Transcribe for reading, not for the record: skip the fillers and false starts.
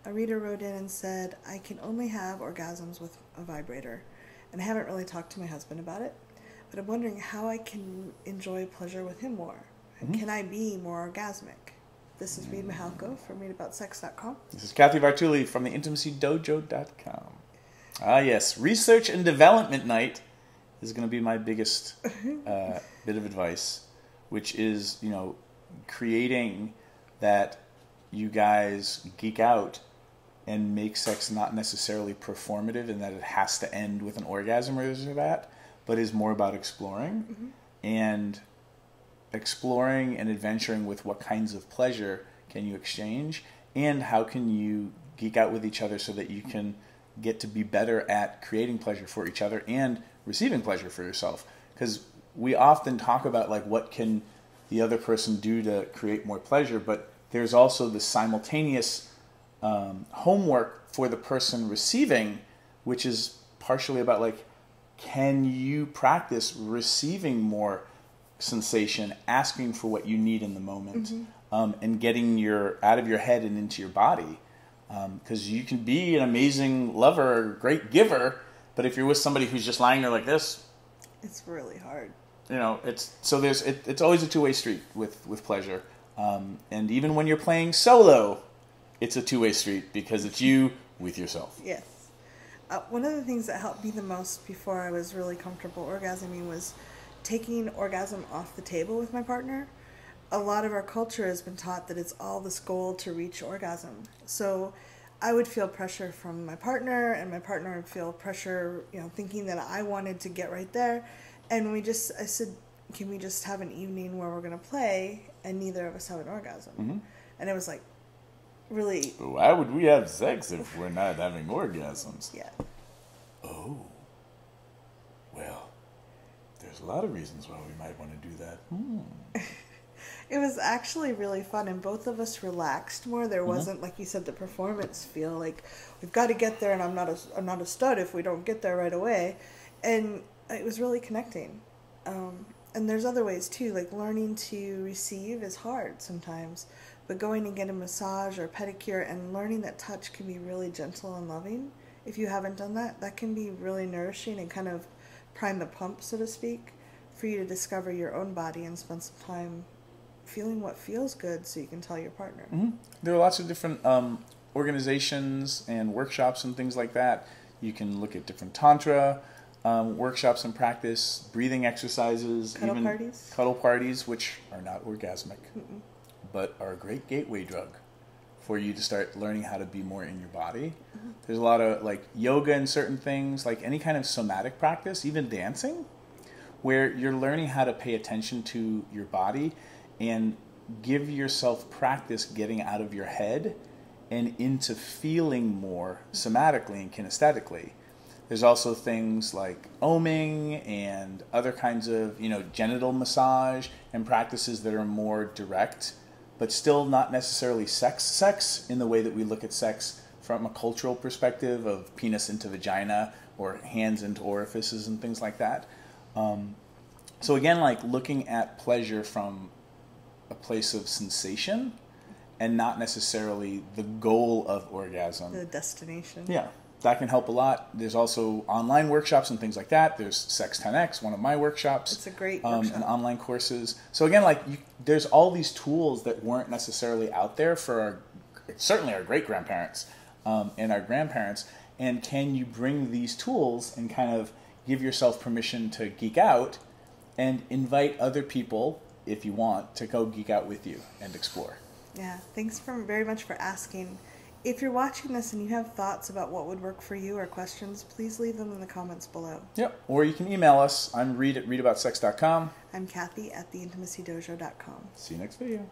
a reader wrote in and said, I can only have orgasms with a vibrator. And I haven't really talked to my husband about it, but I'm wondering how I can enjoy pleasure with him more. Can I be more orgasmic? This is Reid Mihalko from readaboutssex.com. This is Cathy Vartuli from the intimacydojo.com. Ah, yes. Research and development night is going to be my biggest bit of advice, which is, creating that you guys geek out and make sex not necessarily performative and that it has to end with an orgasm or this or that, but is more about exploring and adventuring with what kinds of pleasure can you exchange and how can you geek out with each other so that you can get to be better at creating pleasure for each other and receiving pleasure for yourself. Because we often talk about like what can the other person do to create more pleasure, but there's also the simultaneous homework for the person receiving, which is partially about like, can you practice receiving more sensation, asking for what you need in the moment, and getting out of your head and into your body. Because you can be an amazing lover, a great giver, but if you're with somebody who's just lying there like this, it's really hard. It's always a two-way street with pleasure. And even when you're playing solo, it's a two-way street because it's you with yourself. Yes. One of the things that helped me the most before I was really comfortable orgasming was taking orgasm off the table with my partner. A lot of our culture has been taught that it's all this goal to reach orgasm. So I would feel pressure from my partner, and my partner would feel pressure, thinking that I wanted to get right there. And I said, can we just have an evening where we're going to play and neither of us have an orgasm? And it was like, really. But why would we have sex if we're not having orgasms? Yeah. Oh. Well, there's a lot of reasons why we might want to do that. It was actually really fun, and both of us relaxed more. There wasn't, like you said, the performance feel. Like, we've got to get there, and I'm not a stud if we don't get there right away. And it was really connecting. And there's other ways, too. Like, learning to receive is hard sometimes. But going and get a massage or a pedicure and learning that touch can be really gentle and loving. If you haven't done that, that can be really nourishing and kind of prime the pump, so to speak, for you to discover your own body and spend some time feeling what feels good so you can tell your partner. There are lots of different organizations and workshops and things like that. You can look at different tantra workshops and practice, breathing exercises, cuddle parties, which are not orgasmic, but are a great gateway drug for you to start learning how to be more in your body. There's a lot of like yoga and certain things, like any kind of somatic practice, even dancing, where you're learning how to pay attention to your body and give yourself practice getting out of your head and into feeling more somatically and kinesthetically. There's also things like oming and other kinds of, genital massage and practices that are more direct, but still not necessarily sex in the way that we look at sex from a cultural perspective of penis into vagina or hands into orifices and things like that. So again, like looking at pleasure from a place of sensation and not necessarily the goal of orgasm. The destination. Yeah, that can help a lot. There's also online workshops and things like that. There's Sex 10X, one of my workshops. It's a great workshop. And online courses. So again, there's all these tools that weren't necessarily out there for certainly our great-grandparents and our grandparents. And can you bring these tools and kind of give yourself permission to geek out and invite other people, if you want, to go geek out with you and explore. Yeah, thanks very much for asking. If you're watching this and you have thoughts about what would work for you or questions, please leave them in the comments below. Yep, or you can email us. I'm Reid at readaboutssex.com. I'm Cathy at theintimacydojo.com. See you next video.